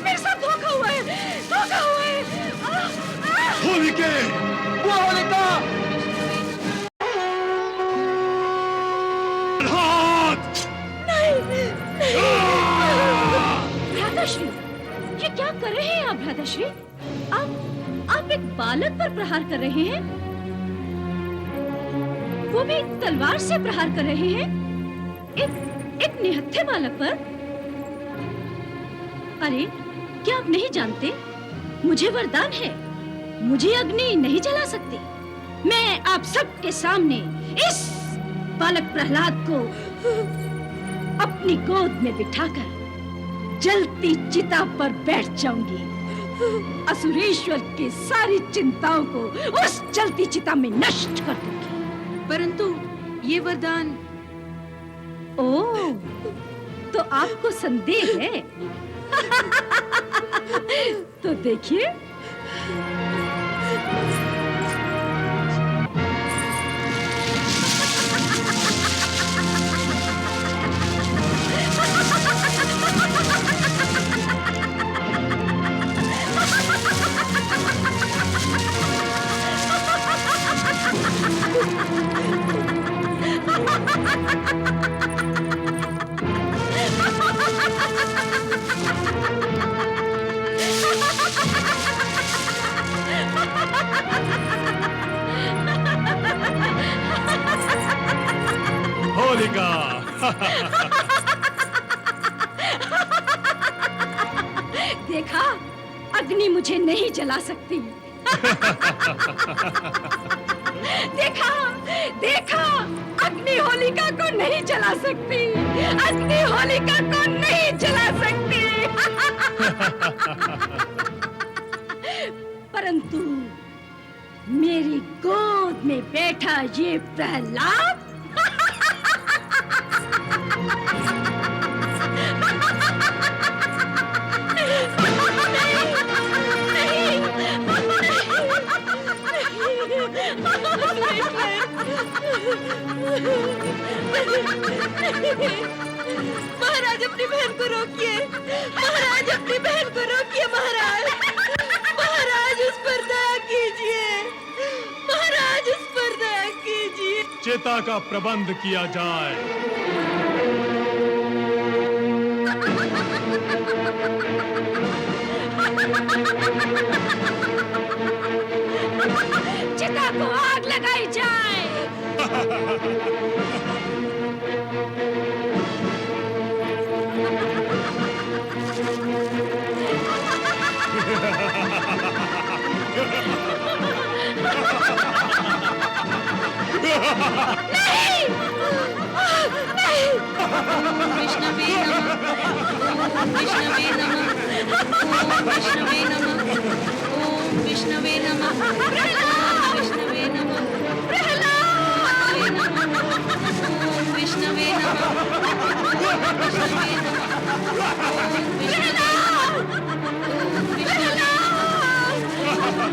मेरे साथ धोखा हुआ है, धोखा हुआ है। होलिके! वो होलिका! नहीं, भ्राताश्री, ये क्या कर रहे हैं आप भ्राताश्री? आप एक बालक पर प्रहार कर रहे हैं, वो भी तलवार से प्रहार कर रहे हैं, एक निहत्थे बालक पर। अरे, क्या आप नहीं जानते? मुझे वरदान है, मुझे अग्नि नहीं जला सकती। मैं आप सबके सामने इस बालक प्रहलाद को अपनी गोद में बिठाकर जलती चिता पर बैठ जाऊंगी। असुरेश्वर की सारी चिंताओं को उस जलती चिता में नष्ट कर दूंगी। परंतु ये वरदान... ओह, तो आपको संदेह है? तो देखिए। होलिका! देखा, अग्नि मुझे नहीं जला सकती। देखा, अग्नि होलिका को नहीं जला सकती। अग्नि होलिका को नहीं जला सकती। परंतु मेरी गोद में बैठा ये प्रहलाद महाराज, अपनी बहन को रोकिए। महाराज, अपनी बहन को रोकिए। महाराज, उस पर दया कीजिए। महाराज, उस पर दया कीजिए। चिता का प्रबंध किया जाए। चिता को आग लगाई जाए। नहीं! विष्णवे नमः। ओम विष्णवे नमः। ओम विष्णवे नमः। ओम विष्णवे नमः। ओम विष्णवे नमः। ओम विष्णवे नमः।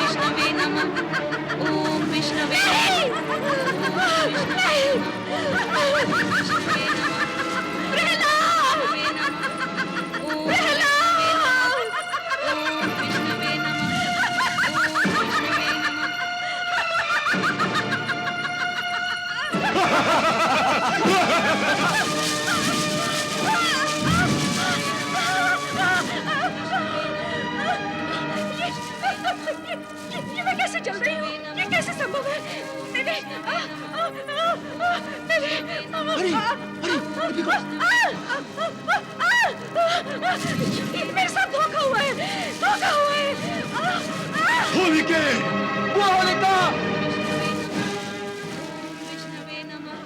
विष्णवे नमः। ओम विष्णवे ये मैं कैसे चल रही हूँ? ये कैसे संभव है? मेरे साथ धोखा हुआ है, धोखा हुआ है। होलिके! वो होलिका! विष्णवे नमः।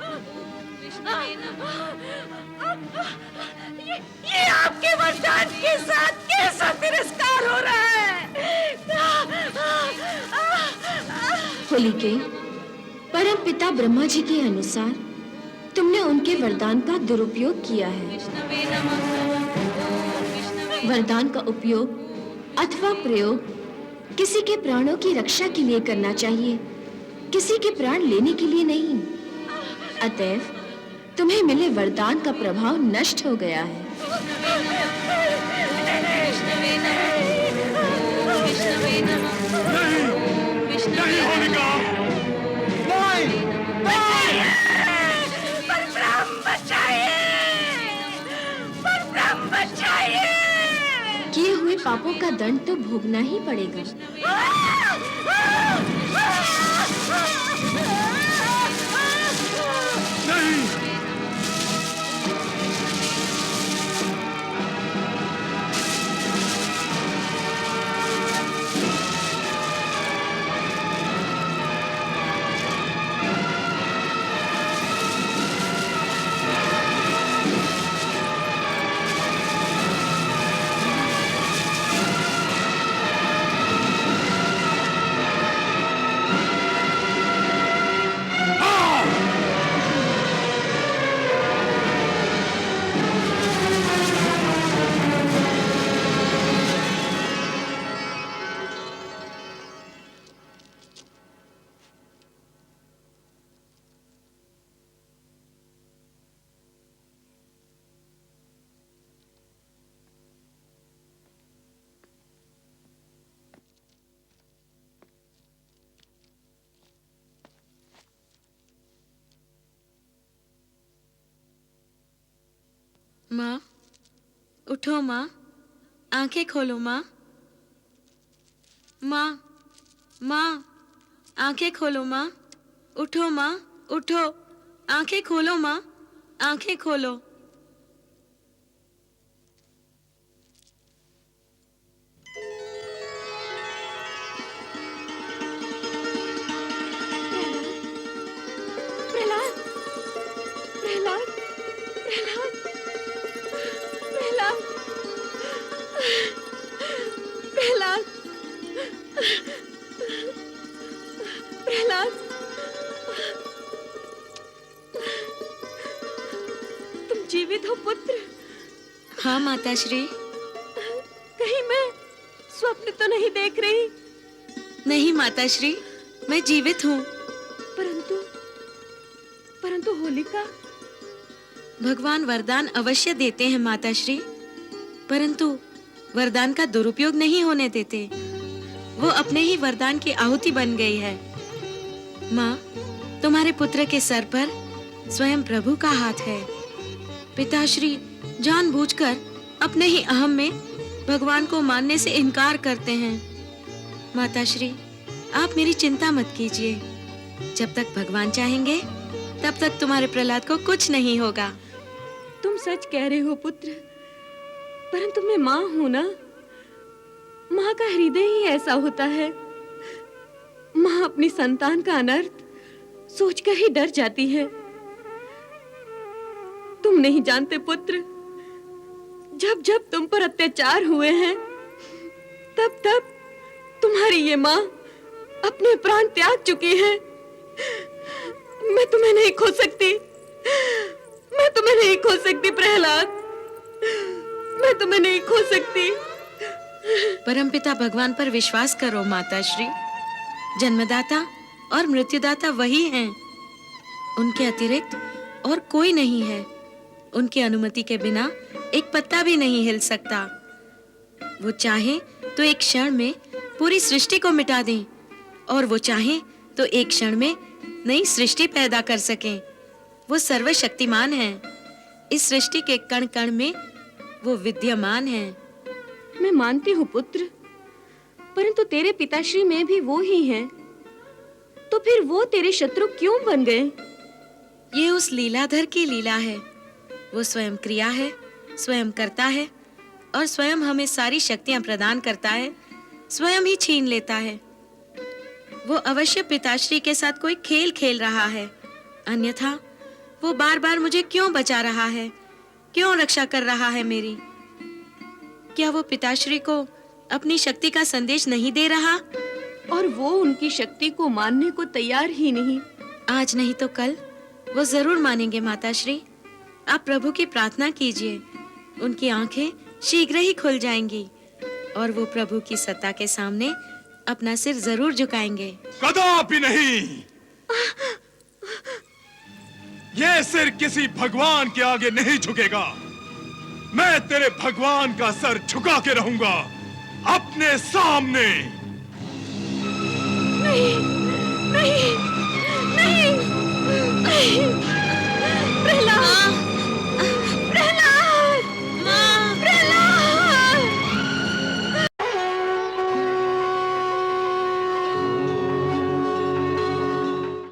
ओम विष्णवे नमः। ये आपके वरदान के साथ कैसा तिरस्कार हो रहा है? होलिके, परम पिता ब्रह्मा जी के अनुसार तुमने उनके वरदान का दुरुपयोग किया है। विष्णवे नमः। ओम विष्णवे वरदान का उपयोग अथवा प्रयोग किसी के प्राणों की रक्षा के लिए करना चाहिए, किसी के प्राण लेने के लिए नहीं। अतएव तुम्हें मिले वरदान का प्रभाव नष्ट हो गया है। नहीं होलिका, नहीं, नहीं। किए हुए पापों का दंड तो भोगना ही पड़ेगा। नहीं। माँ, उठो माँ, आंखें खोलो माँ। माँ, माँ, आंखें खोलो माँ। उठो माँ, उठो, आंखें खोलो माँ, आंखें खोलो। प्रहलाद, प्रहलाद, प्रहलाद, प्रहलाद, प्रहलाद, प्रहलाद, तुम जीवित हो पुत्र? हाँ माताश्री। कहीं मैं स्वप्न तो नहीं देख रही? नहीं माताश्री, मैं जीवित हूँ। परंतु परंतु होलिका। भगवान वरदान अवश्य देते हैं माताश्री, परंतु वरदान का दुरुपयोग नहीं होने देते। वो अपने ही वरदान की आहुति बन गई है। माँ, तुम्हारे पुत्र के सर पर स्वयं प्रभु का हाथ है। पिताश्री जानबूझकर अपने ही अहम में भगवान को मानने से इनकार करते हैं। माताश्री, आप मेरी चिंता मत कीजिए। जब तक भगवान चाहेंगे तब तक तुम्हारे प्रहलाद को कुछ नहीं होगा। तुम सच कह रहे हो पुत्र, परंतु मैं माँ हूं ना। माँ का हृदय ही ऐसा होता है। माँ अपनी संतान का अनर्थ सोचकर ही डर जाती है। तुम नहीं जानते पुत्र, जब जब तुम पर अत्याचार हुए हैं, तब तब तुम्हारी ये माँ अपने प्राण त्याग चुकी है। मैं तुम्हें नहीं खो सकती, मैं तुम्हें नहीं खो सकती प्रहलाद, मैं तुम्हें नहीं खो सकती। परमपिता भगवान पर विश्वास करो माताश्री। जन्मदाता और मृत्युदाता वही हैं। उनके अतिरिक्त और कोई नहीं है। उनकी अनुमति के बिना एक पत्ता भी नहीं हिल सकता। वो चाहे तो एक क्षण में पूरी सृष्टि को मिटा दें, और वो चाहे तो एक क्षण में नई सृष्टि पैदा कर सकें। वो सर्वशक्तिमान हैं। इस सृष्टि के कण कण में वो विद्यमान हैं। मैं मानती हूँ पुत्र, परंतु तेरे पिताश्री में भी वो ही हैं। तो फिर वो तेरे शत्रु क्यों बन गए? ये उस लीलाधर की लीला है। वो स्वयं क्रिया है, स्वयं करता है, और स्वयं हमें सारी शक्तियां प्रदान करता है, स्वयं ही छीन लेता है। वो अवश्य पिताश्री के साथ कोई खेल खेल रहा है, अन्यथा वो बार-बार मुझे क्यों बचा रहा है, क्यों रक्षा कर रहा है मेरी? क्या वो पिताश्री को अपनी शक्ति का संदेश नहीं दे रहा? और वो उनकी शक्ति को मानने को तैयार ही नहीं। आज नहीं तो कल वो जरूर मानेंगे माताश्री। आप प्रभु की प्रार्थना कीजिए, उनकी आंखें शीघ्र ही खुल जाएंगी और वो प्रभु की सत्ता के सामने अपना सिर जरूर झुकाएंगे। कदापि नहीं। ये सिर किसी भगवान के आगे नहीं झुकेगा। मैं तेरे भगवान का सर झुका के रहूंगा अपने सामने। नहीं नहीं नहीं नहीं प्रहलाद